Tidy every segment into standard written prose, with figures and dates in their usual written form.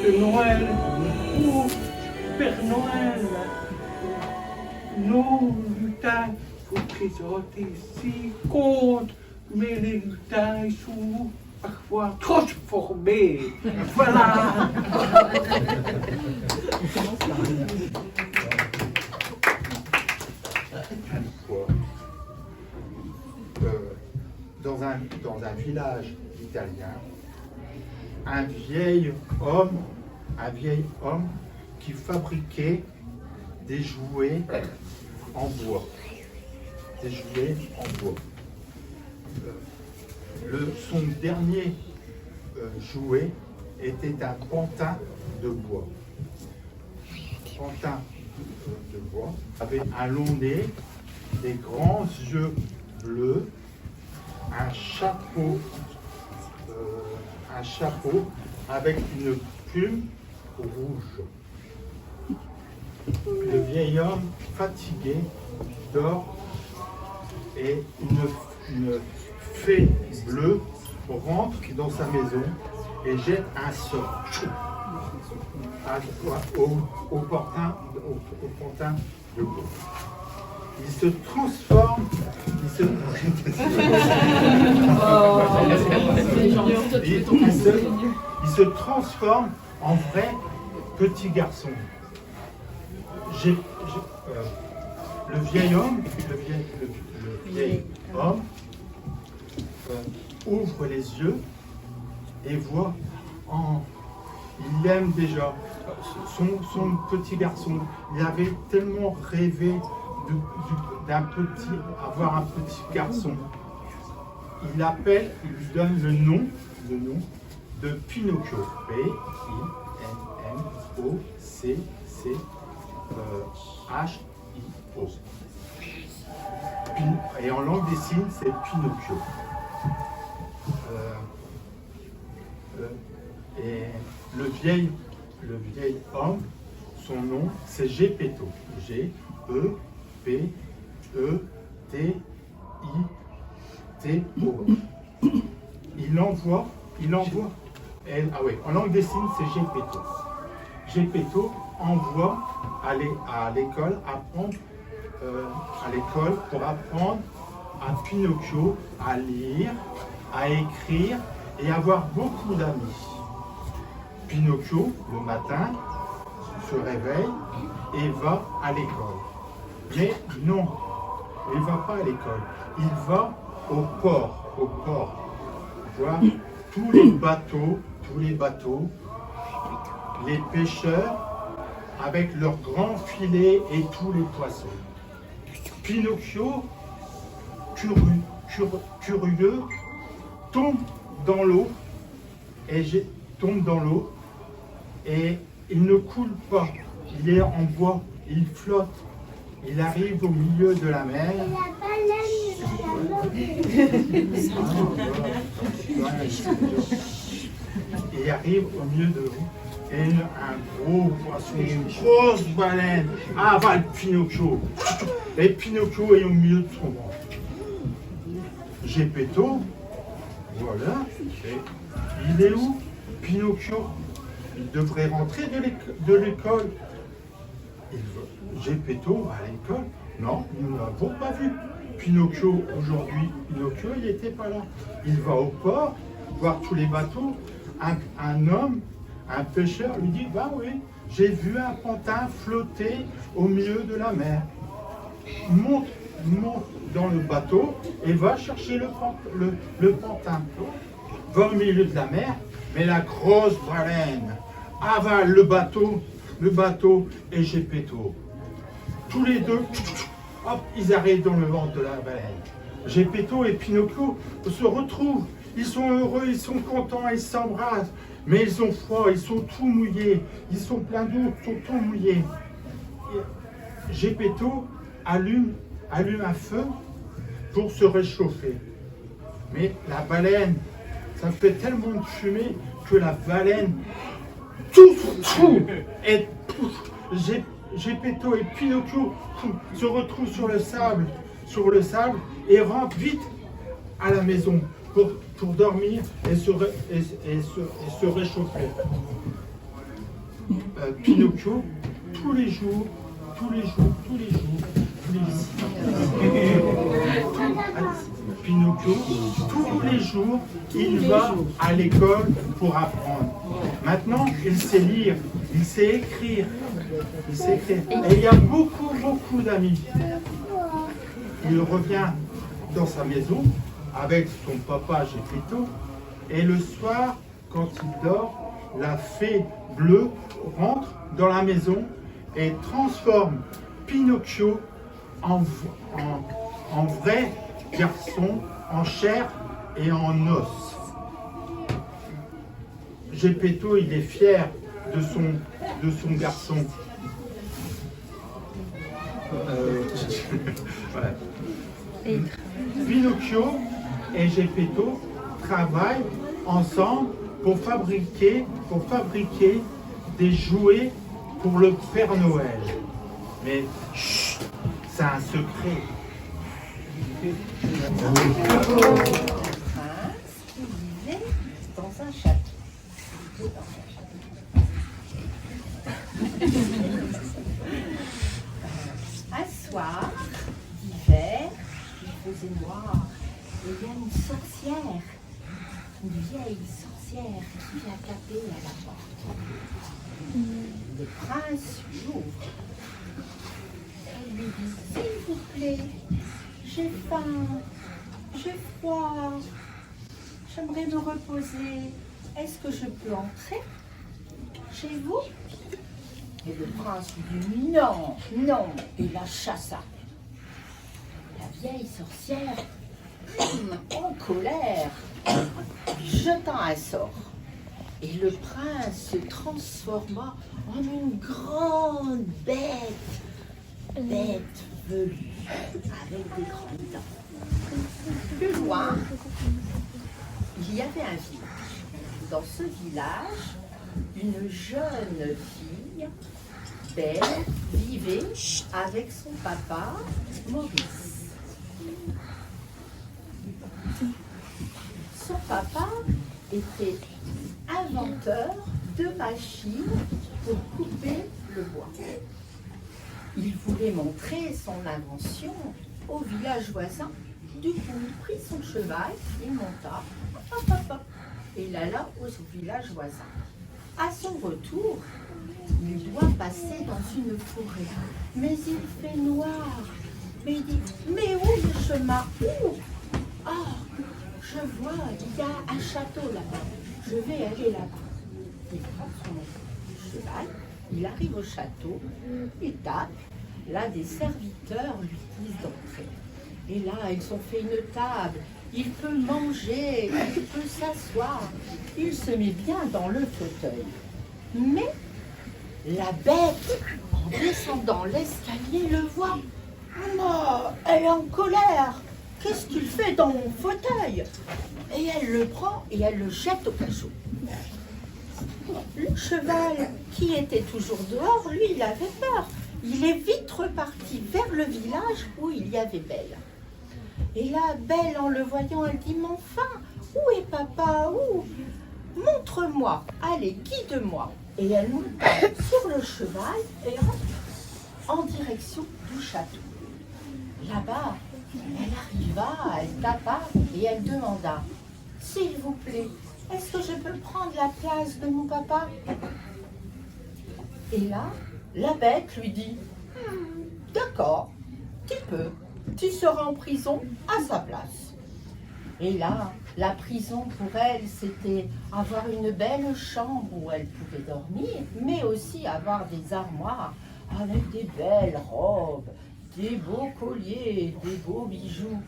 de Noël. Oh, Père Noël, nos lutins, vous présentez si compte, mais les lutins sont parfois transformés. Voilà. Dans un village italien, un vieil homme qui fabriquait des jouets en bois. Son dernier jouet était un pantin de bois. Avait un long nez, des grands yeux bleus, un chapeau avec une plume rouge. Le vieil homme fatigué dort et une fée bleue rentre dans sa maison et jette un sort au pantin de bois. Il se transforme, il se transforme en vrai petit garçon. Le vieil homme ouvre les yeux et voit, il aime déjà son petit garçon. Il avait tellement rêvé avoir un petit garçon. Il lui donne le nom de Pinocchio. P-I-N-O-C-C-H-I-O. Et en langue des signes, c'est Pinocchio. Et le vieil homme, son nom, c'est Geppetto. G-E-P-E-T-I-T-O. Il envoie. En langue des signes, c'est Geppetto. Geppetto envoie à l'école pour apprendre à Pinocchio à lire, à écrire et avoir beaucoup d'amis. Pinocchio, le matin, se réveille et va à l'école. Mais non, il ne va pas à l'école. Il va au port. Voir tous les bateaux, les pêcheurs avec leurs grands filets et tous les poissons. Pinocchio, curieux, tombe dans l'eau et il ne coule pas. Il est en bois, il flotte. Il arrive au milieu de la mer. Il arrive au milieu de l'eau et un gros poisson, une grosse baleine avale Pinocchio. Et Pinocchio est au milieu de son ventre. Geppetto, voilà. Et il est où, Pinocchio? Il devrait rentrer de l'école. Geppetto va à l'école. Non, nous ne l'avons pas vu. Pinocchio, aujourd'hui, il n'était pas là. Il va au port, voir tous les bateaux. Un homme, un pêcheur, lui dit, bah oui, j'ai vu un pantin flotter au milieu de la mer. Monte dans le bateau et va chercher le pantin. Va au milieu de la mer, mais la grosse baleine avale le bateau et Geppetto. Tous les deux, hop, ils arrivent dans le ventre de la baleine. Geppetto et Pinocchio se retrouvent. Ils sont heureux, ils sont contents, ils s'embrassent. Mais ils ont froid, ils sont tout mouillés. Ils sont pleins d'eau, ils sont tout mouillés. Geppetto allume un feu pour se réchauffer. Mais la baleine, ça fait tellement de fumée que la baleine, et Geppetto et Pinocchio se retrouvent sur le sable et rentrent vite à la maison pour dormir et se réchauffer. Pinocchio tous les jours, tous les jours, tous les jours, tous les jours. Pinocchio, tous les jours, il va à l'école pour apprendre. Maintenant, il sait lire, il sait écrire. Il sait écrire. Et il y a beaucoup, beaucoup d'amis. Il revient dans sa maison avec son papa Geppetto. Et le soir, quand il dort, la fée bleue rentre dans la maison et transforme Pinocchio en vrai garçon, en chair et en os. Geppetto, il est fier de son garçon. Ouais. Pinocchio et Geppetto travaillent ensemble pour fabriquer des jouets pour le Père Noël. Mais chut, c'est un secret. Un prince qui vivait dans un château. Un soir d'hiver, il faisait noir, et il y a une sorcière, une vieille sorcière qui vient taper à la porte. Le prince l'ouvre. Elle lui dit: s'il vous plaît, j'ai faim, j'ai froid, j'aimerais me reposer. Est-ce que je peux entrer chez vous? Et le prince lui dit: non, non, et la chassa. La vieille sorcière, en colère, jeta un sort. Et le prince se transforma en une grande bête velue, avec des grandes dents. Plus loin, il y avait un village. Dans ce village, une jeune fille, belle, vivait avec son papa, Maurice. Son papa était inventeur de machines pour couper le bois. Il voulait montrer son invention au village voisin. Du coup, il prit son cheval, il monta, hop, hop, hop, et il alla au village voisin. À son retour, il doit passer dans une forêt. Mais il fait noir. Mais il dit: mais où le chemin? Où? Ah, je vois, il y a un château là-bas. Je vais aller là-bas. Il prend son cheval, il arrive au château, il tape. Là, des serviteurs lui disent d'entrer. Et là, ils ont fait une table. Il peut manger, il peut s'asseoir. Il se met bien dans le fauteuil. Mais la bête, en descendant l'escalier, le voit. Oh, elle est en colère. Qu'est-ce qu'il fait dans mon fauteuil? Et elle le prend et elle le jette au cachot. Le cheval, qui était toujours dehors, lui, il avait peur. Il est vite reparti vers le village où il y avait Belle. Et là, Belle, en le voyant, elle dit: mais enfin, où est papa? Où? Montre-moi, allez, guide-moi. Et elle monte sur le cheval et rentre en direction du château. Là-bas, elle arriva, elle tapa et elle demanda: s'il vous plaît, est-ce que je peux prendre la place de mon papa? Et là, la bête lui dit: d'accord, tu peux, tu seras en prison à sa place. Et là, la prison pour elle, c'était avoir une belle chambre où elle pouvait dormir, mais aussi avoir des armoires avec des belles robes, des beaux colliers, des beaux bijoux.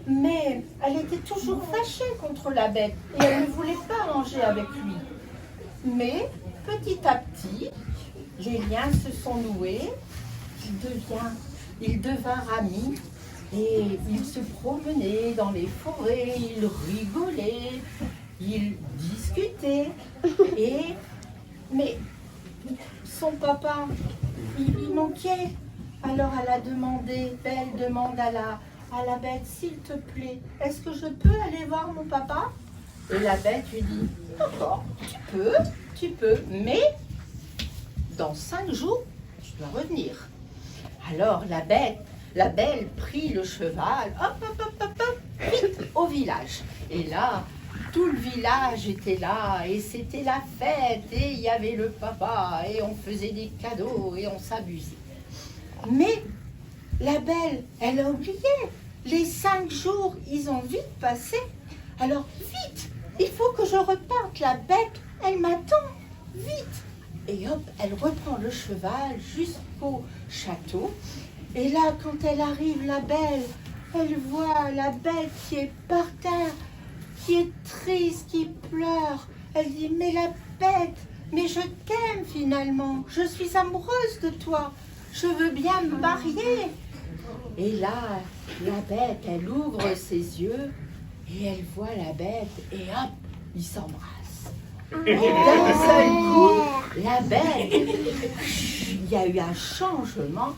Mais elle était toujours fâchée contre la bête et elle ne voulait pas manger avec lui. Mais petit à petit, les liens se sont noués, ils devinrent amis et ils se promenaient dans les forêts, ils rigolaient, ils discutaient. Mais son papa, il manquait. Alors elle a demandé, Belle demande à la bête: s'il te plaît, est-ce que je peux aller voir mon papa? Et la bête lui dit: d'accord, tu peux, mais dans 5 jours, tu dois revenir. » Alors la belle prit le cheval, hop, hop, hop, hop, hop, vite au village. Et là, tout le village était là, et c'était la fête, et il y avait le papa, et on faisait des cadeaux, et on s'amusait. Mais la belle, elle a oublié. Les 5 jours, ils ont vite passé. Alors, vite, il faut que je reparte. La bête, elle m'attend. Vite. Et hop, elle reprend le cheval jusqu'au château. Et là, quand elle arrive, la belle, elle voit la bête qui est par terre, qui est triste, qui pleure. Elle dit, mais la bête, mais je t'aime finalement. Je suis amoureuse de toi. Je veux bien me marier. Et là, la bête, elle ouvre ses yeux et elle voit la bête et hop, ils s'embrassent. Et d'un seul coup, la bête, il y a eu un changement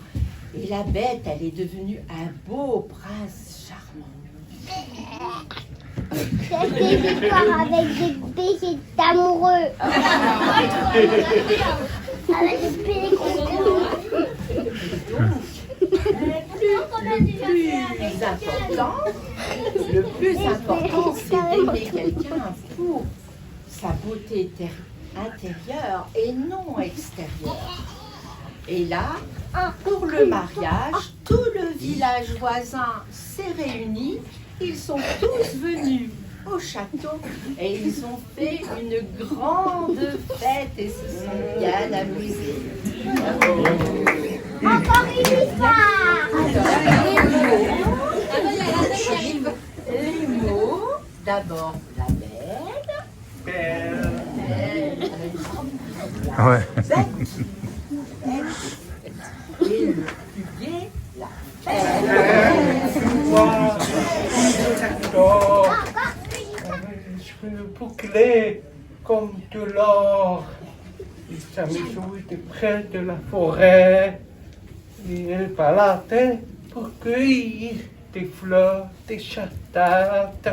et la bête, elle est devenue un beau prince charmant. C'était une histoire avec des bébés amoureux. Avec des bébés Le plus important, c'est d'aimer quelqu'un pour sa beauté intérieure et non extérieure. Et là, pour le mariage, tout le village voisin s'est réuni. Ils sont tous venus au château et ils ont fait une grande fête et se sont bien amusés. Encore une histoire. Les mots, d'abord la belle. Ouais. Et le plus gai, la fête. Les cheveux bouclés comme de l'or. Et sa maison était près de la forêt. Et elle baladait pour cueillir des fleurs, des chatates,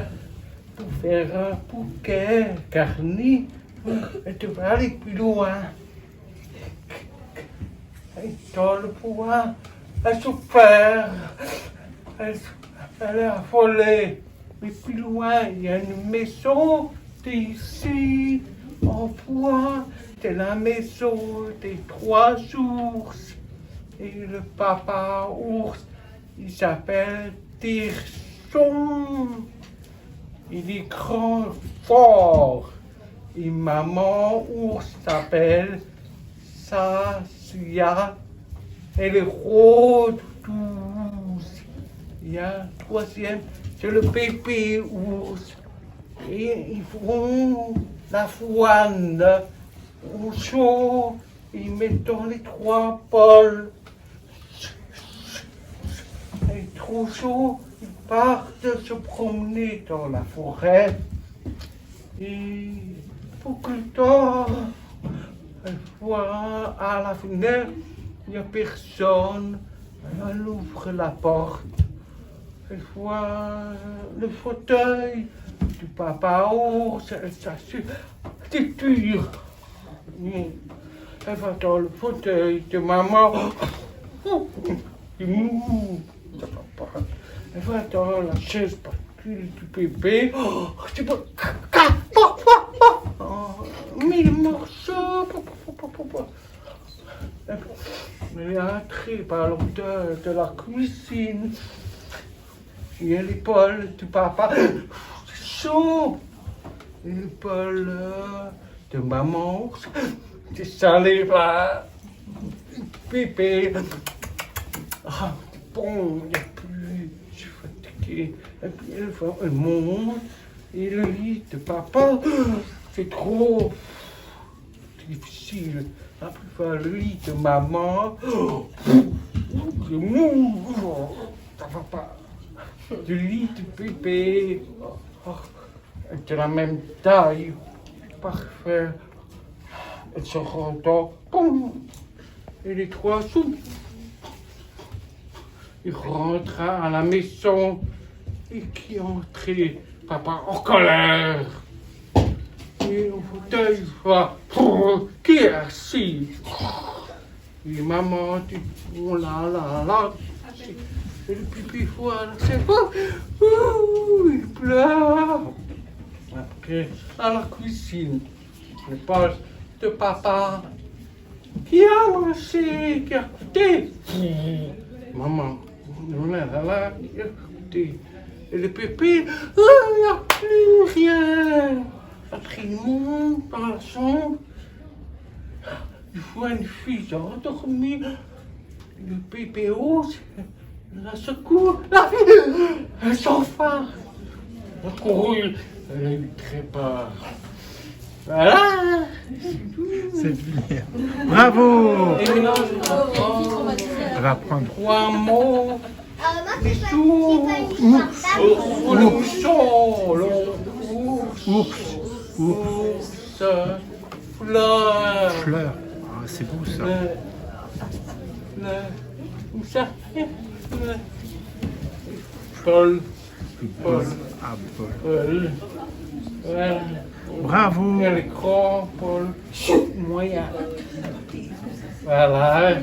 pour faire un bouquet garni. Elle devait aller plus loin. Et dans le bois, elle se perd. Elle est affolée. Mais plus loin, il y a une maison d'ici, en bois. C'est la maison des 3 ours. Et le papa ours, il s'appelle Tirson. Il est grand, fort. Et maman ours s'appelle Sasia. Elle est rose douce. Il y a un 3e, c'est le bébé ours. Et ils font la fouane au chaud. Ils mettent dans les 3 bols. Il est trop chaud, ils partent se promener dans la forêt. Et pour que tard, elle voit à la fenêtre, il n'y a personne. Elle ouvre la porte. Elle voit le fauteuil du papa ours. Elle s'assure. C'est dur. Elle va dans le fauteuil de maman. Elle va dans la chaise bascule du bébé. C'est pas. 1000 morceaux. Elle est entrée par l'odeur de la cuisine. Il y a l'épaule du papa. C'est chaud. L'épaule de maman. C'est salé là. Bébé. Ah, bon, il n'y a plus. Je suis fatigué. Et puis elle monte. Et le lit de papa, c'est trop difficile. Après faire le lit de maman, c'est mou. Ça va pas. Le lit de bébé, de la même taille. Parfait. Elle se rendort. Et les 3 sous. Il rentre à la maison et qui est entré, papa en colère. Et on fauteuil, qui est assis. Et maman, tu, oh là là là, et le pipi voilà, c'est quoi? Il pleure. Après, à la cuisine, je passe de papa qui a mangé, qui a goûté. Maman, on est là, qui a goûté. Et le pépé, il n'y a plus rien. Après, il monte dans la chambre. Il voit une fille endormie. Le pépé ose, la secoue. La fille, elle s'en faim. Elle a couru, elle a eu très peur. Voilà. C'est bien. Bravo. Et maintenant, je apprends Elle va prendre. 3 mots. Les C'est sourds. pas une portable. Le mousson, l'ours, ours, fleur, Fleur. Ah, c'est beau ça. où ça? Paul, Ah, Paul. Paul, Bravo. il y a les grands, Paul, moyen. Voilà.